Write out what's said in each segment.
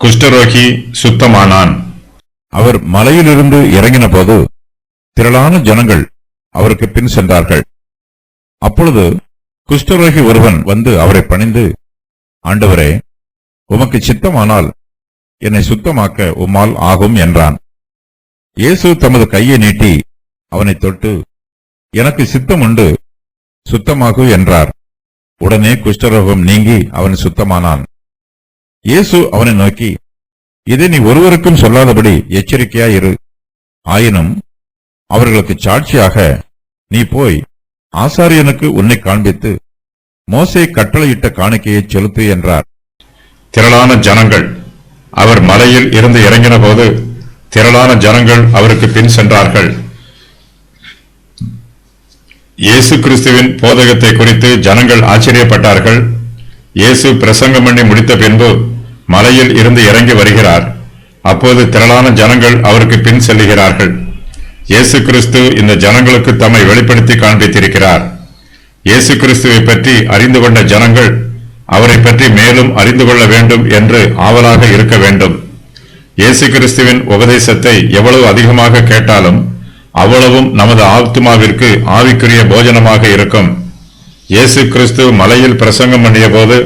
குஷ்டரோகி சுத்தமானான். அவர் மலையிலிருந்து இறங்கின போது திரளான ஜனங்கள் அவருக்கு பின் சென்றார்கள். அப்பொழுது குஷ்டரோகி ஒருவன் வந்து அவரை பணிந்து, ஆண்டவரே, உமக்கு சித்தமானால் என்னை சுத்தமாக்க உம்மால் ஆகும் என்றான். இயேசு தமது கையை நீட்டி அவனை தொட்டு, எனக்கு சித்தம் உண்டு, சுத்தமாகு என்றார். உடனே குஷ்டரோகம் நீங்கி அவன் சுத்தமானான். இயேசு அவனை நோக்கி, இதை நீ ஒருவருக்கும் சொல்லாதபடி எச்சரிக்கையாயிரு. ஆயினும் அவர்களுக்கு சாட்சியாக நீ போய் ஆசாரியனுக்கு உன்னை காண்பித்து மோசே கட்டளையிட்ட காணிக்கையை செலுத்து என்றார். திரளான ஜனங்கள். அவர் மலையில் இருந்து இறங்கின போது திரளான ஜனங்கள் அவருக்கு பின் சென்றார்கள். இயேசு கிறிஸ்துவின் போதகத்தை குறித்து ஜனங்கள் ஆச்சரியப்பட்டார்கள். இயேசு பிரசங்கம் பண்ணி முடித்த பின்பு மலையில் இருந்து இறங்கி வருகிறார். அப்போது திரளான ஜனங்கள் அவருக்கு பின் செல்லுகிறார்கள். இயேசு கிறிஸ்து இந்த ஜனங்களுக்கு தம்மை வெளிப்படுத்தி காண்பித்திருக்கிறார். இயேசு கிறிஸ்துவை பற்றி அறிந்து கொண்ட ஜனங்கள் அவரை பற்றி மேலும் அறிந்து கொள்ள வேண்டும் என்று ஆவலாக இருக்க வேண்டும். இயேசு கிறிஸ்துவின் உபதேசத்தை எவ்வளவு அதிகமாக கேட்டாலும் அவ்வளவும் நமது ஆத்மாவிற்கு ஆவிக்குரிய போஜனமாக இருக்கும். இயேசு கிறிஸ்து மலையில் பிரசங்கம் பண்ணிய போது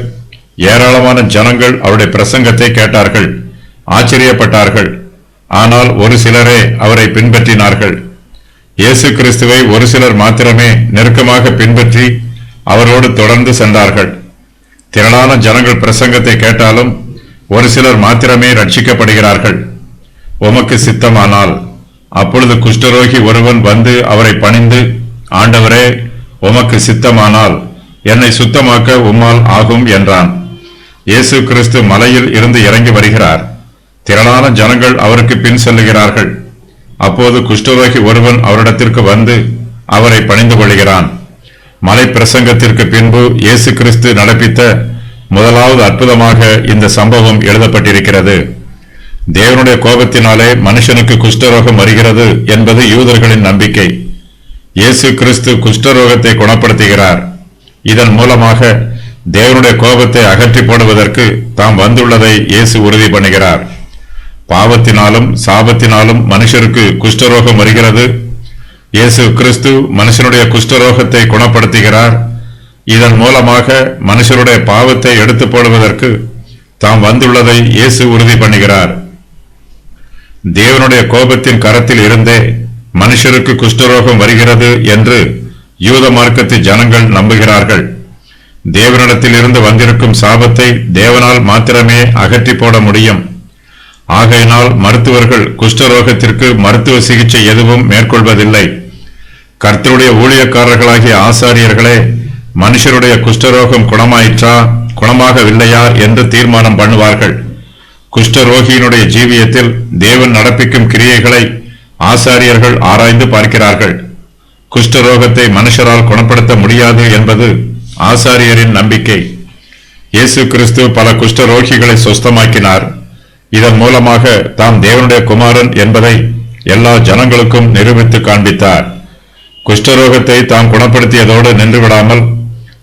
ஏராளமான ஜனங்கள் அவருடைய பிரசங்கத்தை கேட்டார்கள், ஆச்சரியப்பட்டார்கள். ஆனால் ஒரு சிலரே அவரை பின்பற்றினார்கள். இயேசு கிறிஸ்துவை ஒரு சிலர் மாத்திரமே நெருக்கமாக பின்பற்றி அவரோடு தொடர்ந்து சென்றார்கள். திரளான ஜனங்கள் பிரசங்கத்தை கேட்டாலும் ஒரு சிலர் மாத்திரமே ரட்சிக்கப்படுகிறார்கள். உமக்கு சித்தமானால். அப்பொழுது குஷ்டரோகி ஒருவன் வந்து அவரை பணிந்து, ஆண்டவரே, உமக்கு சித்தமானால் என்னை சுத்தமாக்க உம்மால் ஆகும் என்றான். இயேசு கிறிஸ்து மலையில் இருந்து இறங்கி வருகிறார். திரளான ஜனங்கள் அவருக்கு பின் செல்லுகிறார்கள். அப்போது குஷ்டரோகி ஒருவன் அவரிடத்திற்கு வந்து அவரை பணிந்து கொள்கிறான். மலை பிரசங்கத்திற்கு பின்பு இயேசு கிறிஸ்து நடப்பித்த முதலாவது அற்புதமாக இந்த சம்பவம் எழுதப்பட்டிருக்கிறது. தேவனுடைய கோபத்தினாலே மனுஷனுக்கு குஷ்டரோகம் வருகிறது என்பது யூதர்களின் நம்பிக்கை. இயேசு கிறிஸ்து குஷ்டரோகத்தை குணப்படுத்துகிறார். இதன் மூலமாக தேவனுடைய கோபத்தை அகற்றி போடுவதற்கு தாம் வந்துள்ளதை இயேசு உறுதி பண்ணுகிறார். பாவத்தினாலும் சாபத்தினாலும் மனுஷருக்கு குஷ்டரோகம் வருகிறது. இயேசு கிறிஸ்து மனுஷனுடைய குஷ்டரோகத்தை குணப்படுத்துகிறார். இதன் மூலமாக மனுஷருடைய பாவத்தை எடுத்து போடுவதற்கு தாம் வந்துள்ளதை இயேசு உறுதி பண்ணுகிறார். தேவனுடைய கோபத்தின் கரத்தில் இருந்தே மனுஷருக்கு குஷ்டரோகம் வருகிறது என்று யூத மார்க்கத்து ஜனங்கள் நம்புகிறார்கள். தேவனிடத்தில் இருந்து வந்திருக்கும் சாபத்தை தேவனால் மாத்திரமே அகற்றி போட முடியும். ஆகையினால் மருத்துவர்கள் குஷ்டரோகத்திற்கு மருத்துவ சிகிச்சை எதுவும் மேற்கொள்வதில்லை. கர்த்தருடைய ஊழியக்காரர்களாகிய ஆசாரியர்களே மனுஷருடைய குஷ்டரோகம் குணமாயிற்றா, குணமாகவில்லையா என்று தீர்மானம் பண்ணுவார்கள். குஷ்டரோகியினுடைய ஜீவியத்தில் தேவன் நடப்பிக்கும் கிரியைகளை ஆசாரியர்கள் ஆராய்ந்து பார்க்கிறார்கள். குஷ்டரோகத்தை மனுஷரால் குணப்படுத்த முடியாது என்பது ஆசாரியரின் நம்பிக்கை. இயேசு கிறிஸ்து பல குஷ்டரோகிகளை சொஸ்தமாக்கினார். இதன் மூலமாக தாம் தேவனுடைய குமாரன் என்பதை எல்லா ஜனங்களுக்கும் நிரூபித்து காண்பித்தார். குஷ்டரோகத்தை தாம் குணப்படுத்தியதோடு நின்றுவிடாமல்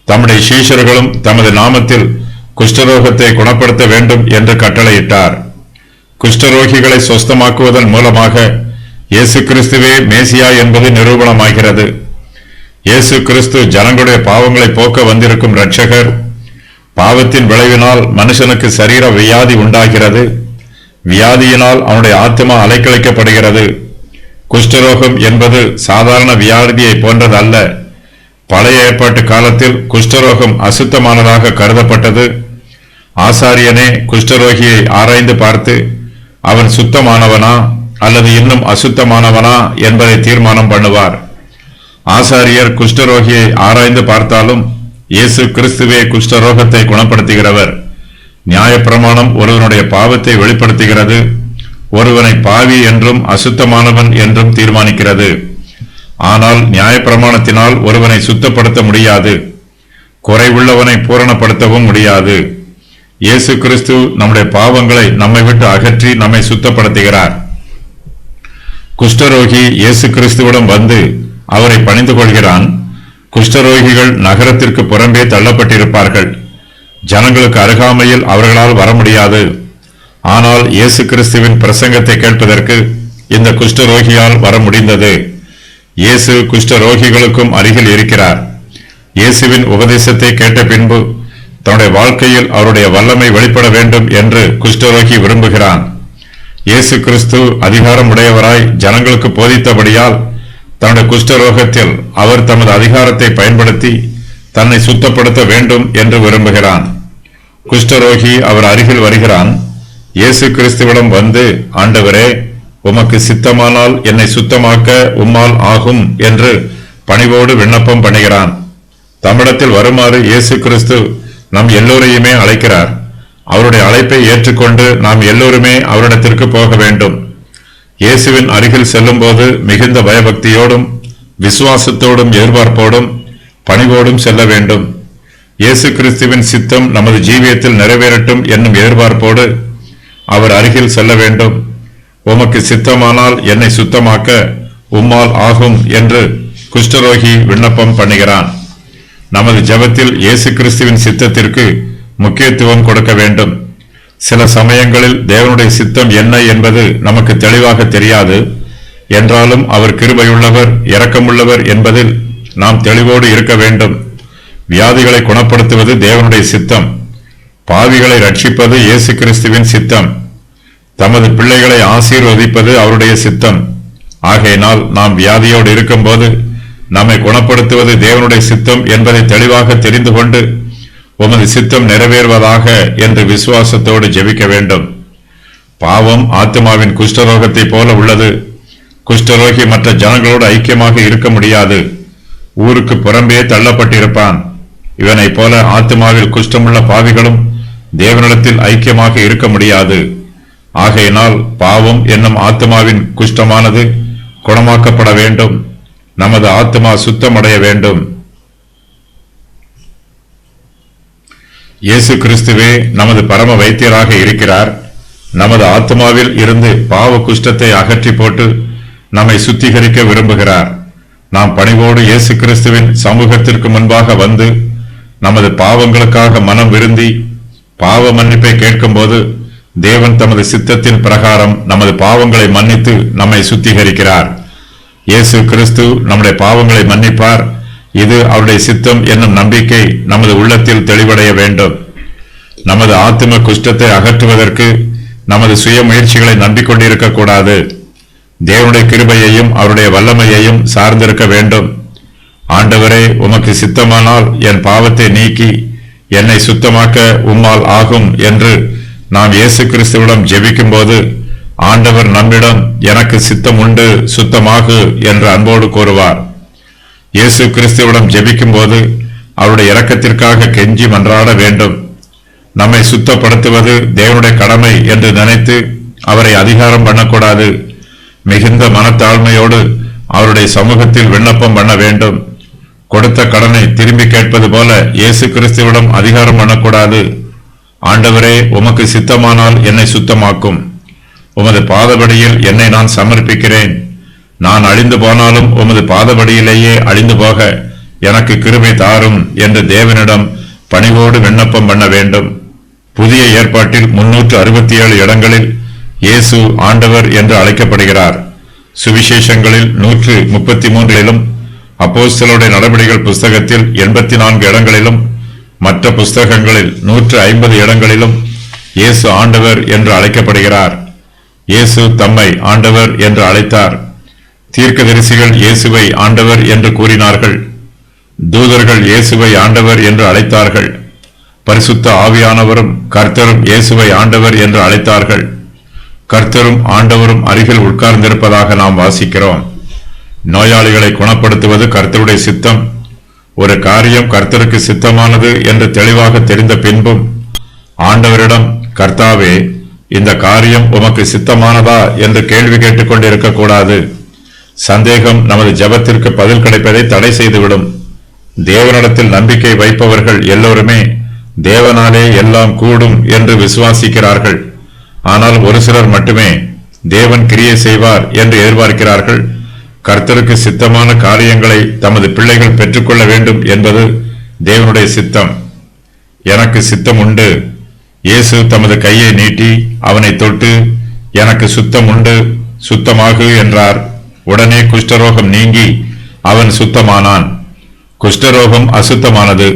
தம்முடைய சீஷர்களும் தமது நாமத்தில் குஷ்டரோகத்தை குணப்படுத்த வேண்டும் என்று கட்டளையிட்டார். குஷ்டரோகிகளை சொஸ்தமாக்குவதன் மூலமாக இயேசு கிறிஸ்துவே மேசியா என்பது நிரூபணமாகிறது. இயேசு கிறிஸ்து ஜனங்களுடைய பாவங்களை போக்க வந்திருக்கும் இரட்சகர். பாவத்தின் விளைவினால் மனுஷனுக்கு சரீர வியாதி உண்டாகிறது. வியாதியினால் அவனுடைய ஆத்மா அலைக்கழிக்கப்படுகிறது. குஷ்டரோகம் என்பது சாதாரண வியாதியை போன்றது அல்ல. பழைய ஏற்பாட்டு காலத்தில் குஷ்டரோகம் அசுத்தமானதாக கருதப்பட்டது. ஆசாரியனே குஷ்டரோகியை ஆராய்ந்து பார்த்து அவன் சுத்தமானவனா அல்லது இன்னும் அசுத்தமானவனா என்பதை தீர்மானம் பண்ணுவார். ஆசாரியர் குஷ்டரோகியை ஆராய்ந்து பார்த்தாலும் இயேசு கிறிஸ்துவே குஷ்டரோகத்தை குணப்படுத்துகிறவர். நியாயப்பிரமாணம் ஒருவனுடைய பாவத்தை வெளிப்படுத்துகிறது. ஒருவனை பாவி என்றும் அசுத்தமானவன் என்றும் தீர்மானிக்கிறது. ஆனால் நியாயப்பிரமாணத்தினால் ஒருவனை சுத்தப்படுத்த முடியாது. குறைவுள்ளவனை பூரணப்படுத்தவும் முடியாது. இயேசு கிறிஸ்து நம்முடைய பாவங்களை நம்மை விட்டு அகற்றி நம்மை சுத்தப்படுத்துகிறார். குஷ்டரோகி இயேசு கிறிஸ்துவிடம் வந்து அவரை பணிந்து கொள்கிறான். குஷ்டரோகிகள் நகரத்திற்கு புறம்பே தள்ளப்பட்டிருப்பார்கள். ஜனங்களுக்கு அருகாமையில் அவர்களால் வர முடியாது. ஆனால் இயேசு கிறிஸ்துவின் பிரசங்கத்தை கேட்பதற்கு இந்த குஷ்டரோகியால் வர முடிந்தது. இயேசு குஷ்டரோகிகளுக்கும் அருகில் இருக்கிறார். இயேசுவின் உபதேசத்தை கேட்ட பின்பு தன்னுடைய வாழ்க்கையில் அவருடைய வல்லமை வெளிப்பட வேண்டும் என்று குஷ்டரோகி விரும்புகிறான். இயேசு கிறிஸ்து அதிகாரம் உடையவராய் ஜனங்களுக்கு போதித்தபடியால் தன்னுடைய குஷ்டரோகத்தில் அவர் தமது அதிகாரத்தை பயன்படுத்தி தன்னை சுத்தப்படுத்த வேண்டும் என்று விரும்புகிறான். குஷ்டரோகி அவர் அருகில் வருகிறான். இயேசு கிறிஸ்துவிடம் வந்து, ஆண்டவரே, உமக்கு சித்தமானால் என்னை சுத்தமாக்க உம்மால் ஆகும் என்று பணிவோடு விண்ணப்பம் பண்ணுகிறான். தம்மிடத்தில் வருமாறு இயேசு கிறிஸ்து நம் எல்லோரையுமே அழைக்கிறார். அவருடைய அழைப்பை ஏற்றுக்கொண்டு நாம் எல்லோருமே அவரிடத்திற்கு போக வேண்டும். இயேசுவின் அருகில் செல்லும் போது மிகுந்த பயபக்தியோடும் விசுவாசத்தோடும் எதிர்பார்ப்போடும் பணிவோடும் செல்ல வேண்டும். இயேசு கிறிஸ்துவின் சித்தம் நமது ஜீவியத்தில் நிறைவேறட்டும் என்னும் எதிர்பார்ப்போடு அவர் அருகில் செல்ல வேண்டும். உமக்கு சித்தமானால் என்னை சுத்தமாக்க உம்மால் ஆகும் என்று குஷ்டரோகி விண்ணப்பம் பண்ணுகிறான். நமது ஜெபத்தில் இயேசு கிறிஸ்துவின் சித்தத்திற்கு முக்கியத்துவம் கொடுக்க வேண்டும். சில சமயங்களில் தேவனுடைய சித்தம் என்ன என்பது நமக்கு தெளிவாக தெரியாது. என்றாலும் அவர் கிருபையுள்ளவர், இரக்கமுள்ளவர் என்பதில் நாம் தெளிவோடு இருக்க வேண்டும். வியாதிகளை குணப்படுத்துவது தேவனுடைய சித்தம். பாவிகளை ரட்சிப்பது இயேசு கிறிஸ்துவின் சித்தம். தமது பிள்ளைகளை ஆசீர்வதிப்பது அவருடைய சித்தம். ஆகையினால் நாம் வியாதியோடு இருக்கும்போது நம்மை குணப்படுத்துவது தேவனுடைய சித்தம் என்பதை தெளிவாக தெரிந்து கொண்டு உமது சித்தம் நிறைவேறுவதாக என்று விசுவாசத்தோடு ஜெபிக்க வேண்டும். பாவம் ஆத்மாவின் குஷ்டரோகத்தை போல உள்ளது. குஷ்டரோகி மற்ற ஜனங்களோடு ஐக்கியமாக இருக்க முடியாது. ஊருக்கு புறம்பே தள்ளப்பட்டிருப்பான். இவனை போல ஆத்மாவில் குஷ்டமுள்ள பாவிகளும் தேவனிடத்தில் ஐக்கியமாக இருக்க முடியாது. ஆகையினால் பாவம் என்னும் ஆத்மாவின் குஷ்டமானது குணமாக்கப்பட வேண்டும். நமது ஆத்மா சுத்தமடைய வேண்டும். இயேசு கிறிஸ்துவே நமது பரம வைத்தியராக இருக்கிறார். நமது ஆத்மாவில் இருந்து பாவ குஷ்டத்தை அகற்றி போட்டு நம்மை சுத்திகரிக்க விரும்புகிறார். நாம் பணிவோடு இயேசு கிறிஸ்துவின் சமூகத்திற்கு முன்பாக வந்து நமது பாவங்களுக்காக மனம் விருந்தி பாவ மன்னிப்பை கேட்கும்போது தேவன் தமது சித்தத்தின் பிரகாரம் நமது பாவங்களை மன்னித்து நம்மை சுத்திகரிக்கிறார். இயேசு கிறிஸ்து நம்முடைய பாவங்களை மன்னிப்பார். இது அவருடைய சித்தம் என்னும் நம்பிக்கை நமது உள்ளத்தில் தெளிவடைய வேண்டும். நமது ஆத்தும குஷ்டத்தை அகற்றுவதற்கு நமது சுய முயற்சிகளை நம்பிக்கொண்டிருக்க கூடாது. தேவனுடைய கிருபையையும் அவருடைய வல்லமையையும் சார்ந்திருக்க வேண்டும். ஆண்டவரே, உமக்கு சித்தமானால் என் பாவத்தை நீக்கி என்னை சுத்தமாக்க உம்மால் ஆகும் என்று நாம் இயேசு கிறிஸ்துவிடம் ஜெபிக்கும் போது ஆண்டவர் நம்மிடம் எனக்கு சித்தம் உண்டு, சுத்தமாகு என்று அன்போடு கூறுவார். இயேசு கிறிஸ்துவிடம் ஜெபிக்கும் போது அவருடைய இரக்கத்திற்காக கெஞ்சி மன்றாட வேண்டும். நம்மை சுத்தப்படுத்துவது தேவனுடைய கடமை என்று நினைத்து அவரை அதிகாரம் பண்ணக்கூடாது. மிகுந்த மனத்தாழ்மையோடு அவருடைய சமூகத்தில் விண்ணப்பம் பண்ண வேண்டும். கொடுத்த கடனை திரும்பி கேட்பது போல இயேசு கிறிஸ்துவிடம் அதிகாரம் பண்ணக்கூடாது. ஆண்டவரே, உமக்கு சித்தமானால் என்னை சுத்தமாக்கும். உமது பாதபடியில் என்னை நான் சமர்ப்பிக்கிறேன். நான் அழிந்து போனாலும் உமது பாதபடியிலேயே அழிந்து போக எனக்கு கிருபை தாரும் என்று தேவனிடம் பணிவோடு விண்ணப்பம் பண்ண வேண்டும். புதிய ஏற்பாட்டில் 367 இடங்களில் இயேசு ஆண்டவர் என்று அழைக்கப்படுகிறார். சுவிசேஷங்களில் 133 அப்போஸ்தலருடைய நடபடிகள் புஸ்தகத்தில் 84 இடங்களிலும் மற்ற புஸ்தகங்களில் 150 இடங்களிலும் இயேசு ஆண்டவர் என்று அழைக்கப்படுகிறார். இயேசு தம்மை ஆண்டவர் என்று அழைத்தார். தீர்க்கதரிசிகள் இயேசுவை ஆண்டவர் என்று கூறினார்கள். தூதர்கள் இயேசுவை ஆண்டவர் என்று அழைத்தார்கள். பரிசுத்த ஆவியானவரும் கர்த்தரும் இயேசுவை ஆண்டவர் என்று அழைத்தார்கள். கர்த்தரும் ஆண்டவரும் அருகில் உட்கார்ந்திருப்பதாக நாம் வாசிக்கிறோம். நோயாளிகளை குணப்படுத்துவது கர்த்தருடைய சித்தம். ஒரு காரியம் கர்த்தருக்கு சித்தமானது என்று தெளிவாக தெரிந்த பின்பும் ஆண்டவரிடம், கர்த்தாவே, இந்த காரியம் உமக்கு சித்தமானதா என்று கேள்வி கேட்டுக் கொண்டிருக்க கூடாது. சந்தேகம் நமது ஜெபத்திற்கு பதில் கிடைப்பதை தடை செய்துவிடும். தேவனிடத்தில் நம்பிக்கை வைப்பவர்கள் எல்லோருமே தேவனாலே எல்லாம் கூடும் என்று விசுவாசிக்கிறார்கள். ஆனால் ஒரு சிலர் மட்டுமே தேவன் கிரியை செய்வார் என்று எதிர்பார்க்கிறார்கள். கர்த்தருக்கு சித்தமான காரியங்களை தமது பிள்ளைகள் பெற்றுக்கொள்ள வேண்டும் என்பது தேவனுடைய சித்தம். எனக்கு சித்தம் உண்டு, இயேசு தமது கையை நீட்டி அவனை தொட்டு, எனக்கு சுத்தம் உண்டு, சுத்தமாகு என்றார். உடனே குஷ்டரோகம் நீங்கி அவன் சுத்தமானான். குஷ்டரோகம் அசுத்தமானது.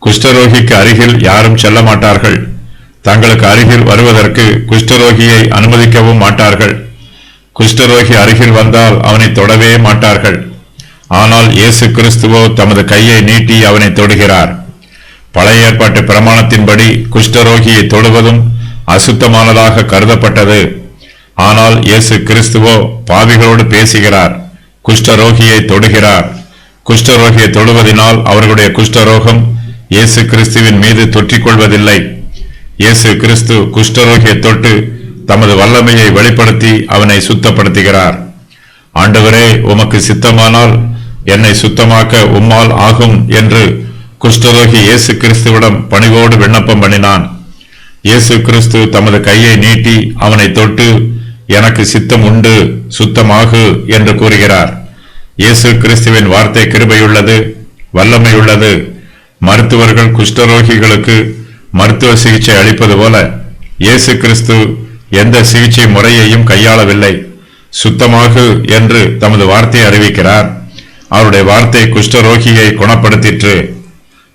குஷ்டரோகிக்கு அருகில் யாரும் செல்ல மாட்டார்கள். தங்களுக்கு அருகில் வருவதற்கு குஷ்டரோகியை அனுமதிக்கவும் மாட்டார்கள். குஷ்டரோகி அருகில் வந்தால் அவனை தொடவே மாட்டார்கள். ஆனால் இயேசு கிறிஸ்துவோ தமது கையை நீட்டி அவனை தொடுகிறார். பழைய ஏற்பாட்டு பிரமாணத்தின்படி குஷ்டரோகியை தொடுவதும் அசுத்தமானதாக கருதப்பட்டது. ஆனால் இயேசு கிறிஸ்துவோ பாவிகளோடு பேசுகிறார், குஷ்டரோகியை தொடுகிறார். குஷ்டரோகியை தொடுவதினால் அவர்களுடைய குஷ்டரோகம் இயேசு கிறிஸ்துவின் மீது தொற்றிக்கொள்வதில்லை. இயேசு கிறிஸ்து குஷ்டரோகியை தொட்டு தமது வல்லமையை வெளிப்படுத்தி அவனை சுத்தப்படுத்துகிறார். ஆண்டவரே, உமக்கு சித்தமானால் என்னை சுத்தமாக்க உம்மால் ஆகும் என்று குஷ்டரோகி இயேசு கிறிஸ்துவிடம் பணிவோடு விண்ணப்பம் பண்ணினான். இயேசு கிறிஸ்து தமது கையை நீட்டி அவனை தொட்டு, எனக்கு சித்தம் உண்டு, சுத்தமாகு என்று கூறுகிறார். இயேசு கிறிஸ்துவின் வார்த்தை கிருபையுள்ளது, வல்லமையுள்ளது. மருத்துவர்கள் குஷ்டரோகிகளுக்கு மருத்துவ சிகிச்சை அளிப்பது போல இயேசு கிறிஸ்து எந்த சிகிச்சை முறையையும் கையாளவில்லை. சுத்தமாகு என்று தமது வார்த்தையை அறிவிக்கிறார். அவருடைய வார்த்தை குஷ்டரோகியை குணப்படுத்திற்று.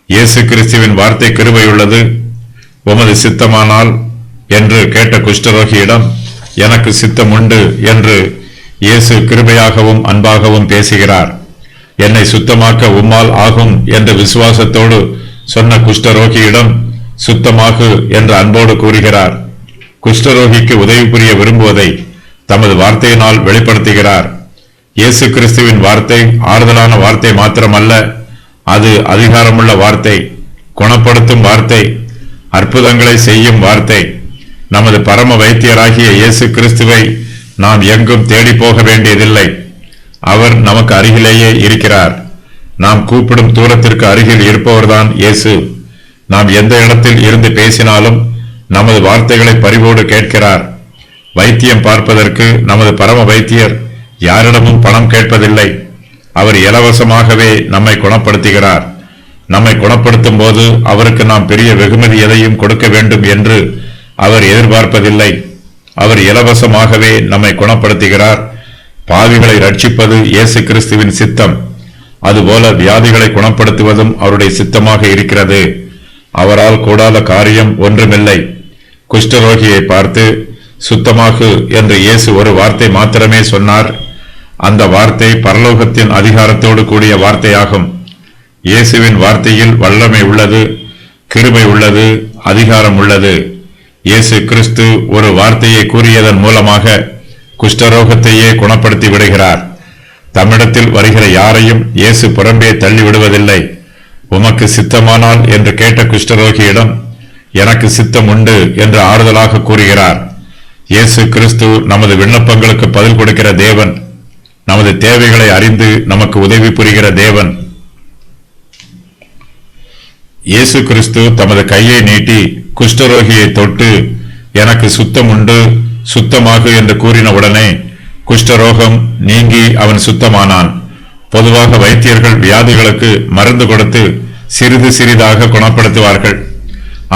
இயேசு கிறிஸ்துவின் வார்த்தை கிருபையுள்ளது, உமது சித்தமானால் என்று கேட்ட குஷ்டரோகியிடம் எனக்கு சித்தம் உண்டு என்று இயேசு கிருபையாகவும் அன்பாகவும் பேசுகிறார். என்னை சுத்தமாக்க உம்மால் ஆகும் என்ற விசுவாசத்தோடு சொன்ன குஷ்டரோகியிடம் சுத்தமாகு என்று அன்போடு கூறுகிறார். குஷ்டரோகிக்கு உதவி புரிய விரும்புவதை தமது வார்த்தையினால் வெளிப்படுத்துகிறார். இயேசு கிறிஸ்துவின் வார்த்தை ஆறுதலான வார்த்தை மாத்திரமல்ல, அது அதிகாரமுள்ள வார்த்தை, குணப்படுத்தும் வார்த்தை, அற்புதங்களை செய்யும் வார்த்தை. நமது பரம வைத்தியராகிய இயேசு கிறிஸ்துவை நாம் எங்கும் தேடி போக வேண்டியதில்லை. அவர் நமக்கு அருகிலேயே இருக்கிறார். நாம் கூப்பிடும் தூரத்திற்கு அருகில் இருப்பவர்தான் இயேசு. நாம் எந்த இடத்தில் இருந்து பேசினாலும் நமது வார்த்தைகளை பரிவோடு கேட்கிறார். வைத்தியம் பார்ப்பதற்கு நமது பரம வைத்தியர் யாரிடமும் பணம் கேட்பதில்லை. அவர் இலவசமாகவே நம்மை குணப்படுத்துகிறார். நம்மை குணப்படுத்தும் போது அவருக்கு நாம் பெரிய வெகுமதி எதையும் கொடுக்க வேண்டும் என்று அவர் எதிர்பார்ப்பதில்லை. அவர் இலவசமாகவே நம்மை குணப்படுத்துகிறார். பாவிகளை ரட்சிப்பது இயேசு கிறிஸ்துவின் சித்தம். அதுபோல வியாதிகளை குணப்படுத்துவதும் அவருடைய சித்தமாக இருக்கிறது. அவரால் கூடாத காரியம் ஒன்றுமில்லை. குஷ்டரோகியை பார்த்து சுத்தமாகு என்று இயேசு ஒரு வார்த்தை மாத்திரமே சொன்னார். அந்த வார்த்தை பரலோகத்தின் அதிகாரத்தோடு கூடிய வார்த்தையாகும். இயேசுவின் வார்த்தையில் வல்லமை உள்ளது, கிருபை உள்ளது, அதிகாரம் உள்ளது. இயேசு கிறிஸ்து ஒரு வார்த்தையை கூறியதன் மூலமாக குஷ்டரோகத்தையே குணப்படுத்தி விடுகிறார். தம்மிடத்தில் வருகிற யாரையும் இயேசு புறம்பே தள்ளி விடுவதில்லை. உமக்கு சித்தமானால் என்று கேட்ட குஷ்டரோகியிடம் எனக்கு சித்தம் உண்டு என்று ஆறுதலாக கூறுகிறார். இயேசு கிறிஸ்து நமது விண்ணப்பங்களுக்கு பதில் கொடுக்கிற தேவன். நமது தேவைகளை அறிந்து நமக்கு உதவி புரிகிற தேவன். இயேசு கிறிஸ்து தமது கையை நீட்டி குஷ்டரோகியை தொட்டு எனக்கு சுத்தம் உண்டு, சுத்தமாகு என்று கூறின உடனே குஷ்டரோகம் நீங்கி அவன் சுத்தமானான். பொதுவாக வைத்தியர்கள் வியாதிகளுக்கு மருந்து கொடுத்து சிறிது சிறிதாக குணப்படுத்துவார்கள்.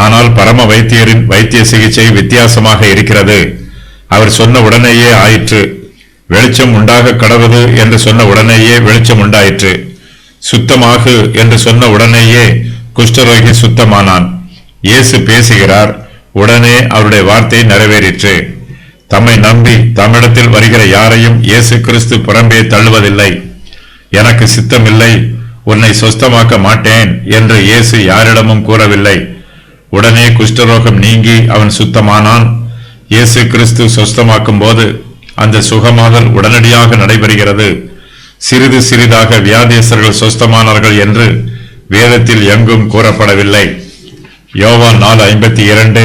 ஆனால் பரம வைத்தியரின் வைத்திய சிகிச்சை வித்தியாசமாக இருக்கிறது. அவர் சொன்ன உடனேயே ஆயிற்று. வெளிச்சம் உண்டாக கடவுது என்று சொன்ன உடனேயே வெளிச்சம் உண்டாயிற்று. சுத்தமாகு என்று சொன்ன உடனேயே குஷ்டரோகி சுத்தமானான். இயேசு பேசுகிறார். உடனே அவருடைய வார்த்தை நிறைவேறிற்று. தம்மை நம்பி தம்மிடத்தில் வருகிற யாரையும் இயேசு கிறிஸ்து புறம்பே தள்ளுவதில்லை. எனக்கு சித்தமில்லை, உன்னை சொஸ்தமாக்க மாட்டேன் என்று இயேசு யாரிடமும் கூறவில்லை. உடனே குஷ்டரோகம் நீங்கி அவன் சுத்தமானான். இயேசு கிறிஸ்து சொஸ்தமாக்கும் போது அந்த சுகமாதல் உடனடியாக நடைபெறுகிறது. சிறிது சிறிதாக வியாதியஸ்தர்கள் சொஸ்தமானார்கள் என்று வேதத்தில் எங்கும் கூறப்படவில்லை. யோவான் 4:52,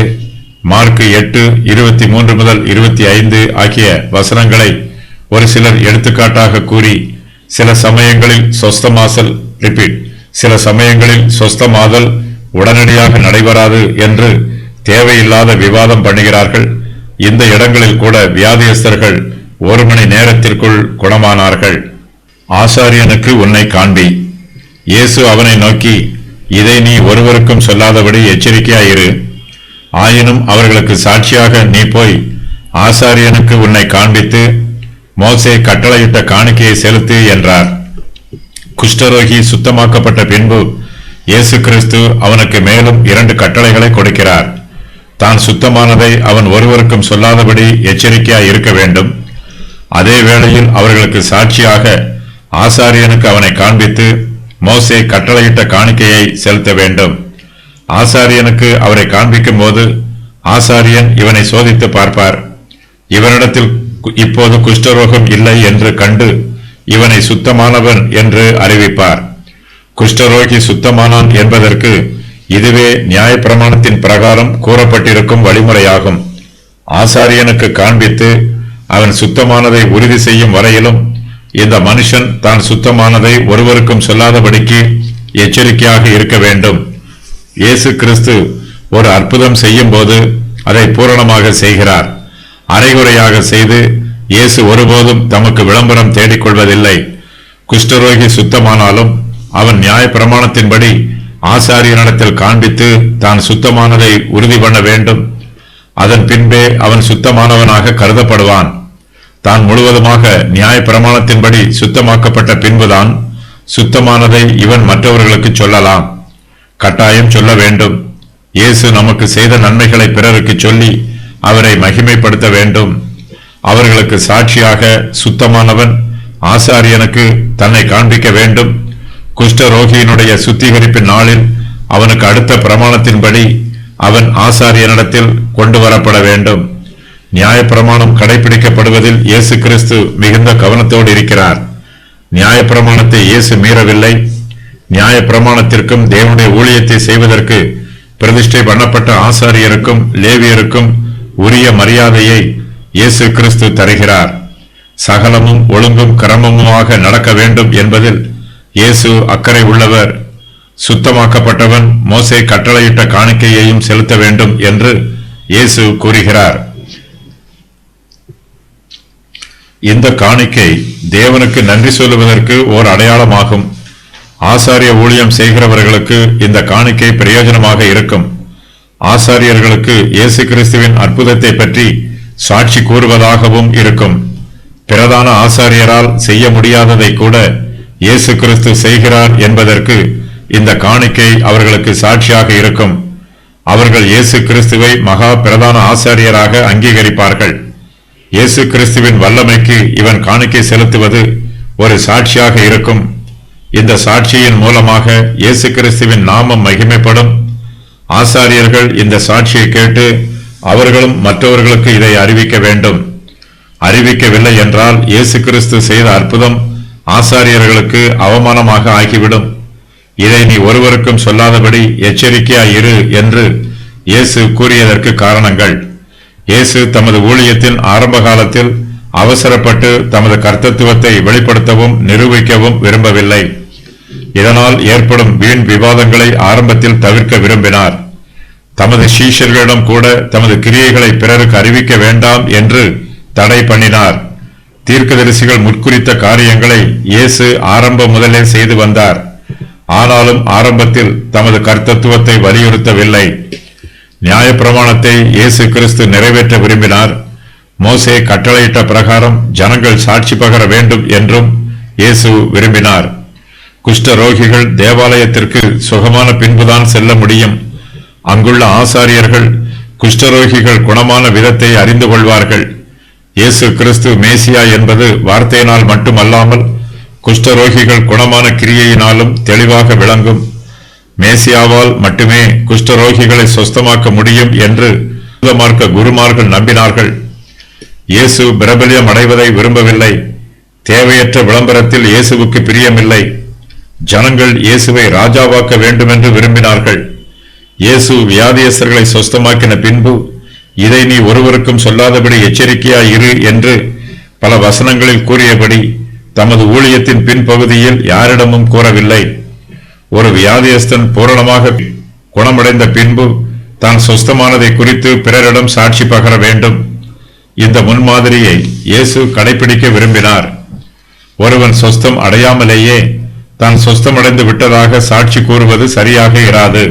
மார்க்கு 8:23 முதல் 25 ஆகிய வசனங்களை ஒரு சிலர் எடுத்துக்காட்டாக கூறி சில சமயங்களில் சொஸ்தமாதல் உடனடியாக நடைபெறாது என்று தேவையில்லாத விவாதம் பண்ணுகிறார்கள். இந்த இடங்களில் கூட வியாதியஸ்தர்கள் 1 மணி நேரத்திற்குள் குணமானார்கள். ஆசாரியனுக்கு உன்னை காண்பி. இயேசு அவனை நோக்கி, இதை நீ ஒருவருக்கும் சொல்லாதபடி எச்சரிக்கையாயிரு. ஆயினும் அவர்களுக்கு சாட்சியாக நீ போய் ஆசாரியனுக்கு உன்னை காண்பித்து மோசே கட்டளையிட்ட காணிக்கையை செலுத்து என்றார். குஷ்டரோகி சுத்தமாக்கப்பட்ட பின்பு இயேசு கிறிஸ்து அவனுக்கு மேலும் 2 கட்டளைகளை கொடுக்கிறார். தான் சுத்தமானதை அவன் ஒருவருக்கும் சொல்லாதபடி எச்சரிக்கையாய் இருக்க வேண்டும். அதே வேளையில் அவர்களுக்கு சாட்சியாக ஆசாரியனுக்கு அவனை காண்பித்து மோசே கட்டளையிட்ட காணிக்கையை செலுத்த வேண்டும். ஆசாரியனுக்கு அவரை காண்பிக்கும் போது ஆசாரியன் இவனை சோதித்து பார்ப்பார். இவனிடத்தில் இப்போது குஷ்டரோகம் இல்லை என்று கண்டு இவனை சுத்தமானவன் என்று அறிவிப்பார். குஷ்டரோகி சுத்தமானான் என்பதற்கு இதுவே நியாயப்பிரமாணத்தின் பிரகாரம் கூறப்பட்டிருக்கும் வழிமுறையாகும். ஆசாரியனுக்கு காண்பித்து அவன் சுத்தமானதை உறுதி செய்யும் வரையிலும் இந்த மனுஷன் தான் சுத்தமானதை ஒருவருக்கும் சொல்லாதபடிக்கு எச்சரிக்கையாக இருக்க வேண்டும். இயேசு கிறிஸ்து ஒரு அற்புதம் செய்யும் போது அதை பூரணமாக செய்கிறார். அரைகுறையாக செய்து இயேசு ஒருபோதும் தமக்கு விளம்பரம் தேடிக்கொள்வதில்லை. குஷ்டரோகி சுத்தமானாலும் அவன் நியாயப்பிரமாணத்தின்படி ஆசாரியனிடத்தில் காண்பித்து தான் சுத்தமானதை உறுதி பண்ண வேண்டும். அதன் பின்பே அவன் சுத்தமானவனாக கருதப்படுவான். தான் முழுவதுமாக நியாயப்பிரமாணத்தின்படி சுத்தமாக்கப்பட்ட பின்புதான் சுத்தமானதை இவன் மற்றவர்களுக்கு சொல்லலாம். கட்டாயம் சொல்ல வேண்டும். இயேசு நமக்கு செய்த நன்மைகளை பிறருக்கு சொல்லி அவரை மகிமைப்படுத்த வேண்டும். அவர்களுக்கு சாட்சியாக சுத்தமானவன் ஆசாரியனுக்கு தன்னை காண்பிக்க வேண்டும். குஷ்டரோகியினுடைய சுத்திகரிப்பின் நாளில் அவனுக்கு அடுத்த பிரமாணத்தின்படி அவன் ஆசாரியனிடத்தில் கொண்டு வரப்பட வேண்டும். நியாயப்பிரமாணம் கடைபிடிக்கப்படுவதில் இயேசு கிறிஸ்து மிகுந்த கவனத்தோடு இருக்கிறார். நியாயப்பிரமாணத்தை இயேசு மீறவில்லை. நியாயப்பிரமாணத்திற்கும் தேவனுடைய ஊழியத்தை செய்வதற்கு பிரதிஷ்டை பண்ணப்பட்ட ஆசாரியருக்கும் லேவியருக்கும் உரிய மரியாதையை இயேசு கிறிஸ்து தருகிறார். சகலமும் ஒழுங்கும் கிரமமுமாக நடக்க வேண்டும் என்பதில் இயேசு அக்கறை உள்ளவர். சுத்தமாக்கப்பட்டவன் மோசே கட்டளையிட்ட காணிக்கையையும் செலுத்த வேண்டும் என்று இயேசு கூறுகிறார். இந்த காணிக்கை தேவனுக்கு நன்றி சொல்லுவதற்கு ஓர் அடையாளமாகும். ஆசாரிய ஊழியம் செய்கிறவர்களுக்கு இந்த காணிக்கை பிரயோஜனமாக இருக்கும். ஆசாரியர்களுக்கு இயேசு கிறிஸ்துவின் அற்புதத்தை பற்றி சாட்சி கூறுவதாகவும் இருக்கும். பிரதான ஆசாரியரால் செய்ய முடியாததை கூட இயேசு கிறிஸ்து செய்கிறார் என்பதற்கு இந்த காணிக்கை அவர்களுக்கு சாட்சியாக இருக்கும். அவர்கள் இயேசு கிறிஸ்துவை மகா பிரதான ஆசாரியராக அங்கீகரிப்பார்கள். இயேசு கிறிஸ்துவின் வல்லமைக்கு இவன் காணிக்கை செலுத்துவது ஒரு சாட்சியாக இருக்கும். இந்த சாட்சியின் மூலமாக இயேசு கிறிஸ்துவின் நாமம் மகிமைப்படும். ஆசாரியர்கள் இந்த சாட்சியை கேட்டு அவர்களும் மற்றவர்களுக்கு இதை அறிவிக்க வேண்டும். அறிவிக்கவில்லை என்றால் இயேசு கிறிஸ்து செய்த அற்புதம் ஆசாரியர்களுக்கு அவமானமாக ஆகிவிடும். இதை நீ ஒருவருக்கும் சொல்லாதபடி எச்சரிக்கையாய் இரு என்று இயேசு கூறியதற்கு காரணங்கள். இயேசு தமது ஊழியத்தின் ஆரம்ப காலத்தில் அவசரப்பட்டு தமது கர்த்தத்துவத்தை வெளிப்படுத்தவும் நிரூபிக்கவும் விரும்பவில்லை. இதனால் ஏற்படும் வீண் விவாதங்களை ஆரம்பத்தில் தவிர்க்க விரும்பினார். தமது சீஷர்களிடம் கூட தமது கிரியைகளை பிறருக்கு அறிவிக்க வேண்டாம் என்று தடை பண்ணினார். தீர்க்கதரிசிகள் முற்குறித்த காரியங்களை இயேசு ஆரம்ப முதலே செய்து வந்தார். ஆனாலும் ஆரம்பத்தில் தமது கர்த்தத்துவத்தை வலியுறுத்தவில்லை. நியாயப்பிரமாணத்தை இயேசு கிறிஸ்து நிறைவேற்ற விரும்பினார். மோசே கட்டளையிட்ட பிரகாரம் ஜனங்கள் சாட்சி பகர வேண்டும் என்றும் இயேசு விரும்பினார். குஷ்டரோகிகள் தேவாலயத்திற்கு சுகமான பின்புதான் செல்ல முடியும். அங்குள்ள ஆசாரியர்கள் குஷ்டரோகிகள் குணமான விதத்தை அறிந்து கொள்வார்கள். இயேசு கிறிஸ்து மேசியா என்பது வார்த்தையினால் மட்டுமல்லாமல் குஷ்டரோகிகள் குணமான கிரியையினாலும் தெளிவாக விளங்கும். மேசியாவால் மட்டுமே குஷ்டரோகிகளை சொஸ்தமாக்க முடியும் என்று மார்க்க குருமார்கள் நம்பினார்கள். இயேசு பிரபல்யம் அடைவதை விரும்பவில்லை. தேவையற்ற விளம்பரத்தில் இயேசுவுக்கு பிரியமில்லை. ஜனங்கள் இயேசுவை ராஜாவாக்க வேண்டுமென்று விரும்பினார்கள். இயேசு வியாதியஸ்தர்களை சொஸ்தமாக்கின பின்பு இதை நீ ஒருவருக்கும் சொல்லாதபடி எச்சரிக்கையாய் இரு என்று பல வசனங்களில் கூறியபடி தமது ஊழியத்தின் பின்பகுதியில் யாரிடமும் கூறவில்லை. ஒரு வியாதியஸ்தன் பூரணமாக குணமடைந்த பின்பு தான் சொஸ்தமானதை குறித்து பிறரிடம் சாட்சி பகர வேண்டும். இந்த முன்மாதிரியை இயேசு கடைபிடிக்க விரும்பினார். ஒருவன் சொஸ்தம் அடையாமலேயே தான் சொஸ்தமடைந்து விட்டதாக சாட்சி கூறுவது சரியாக இராது.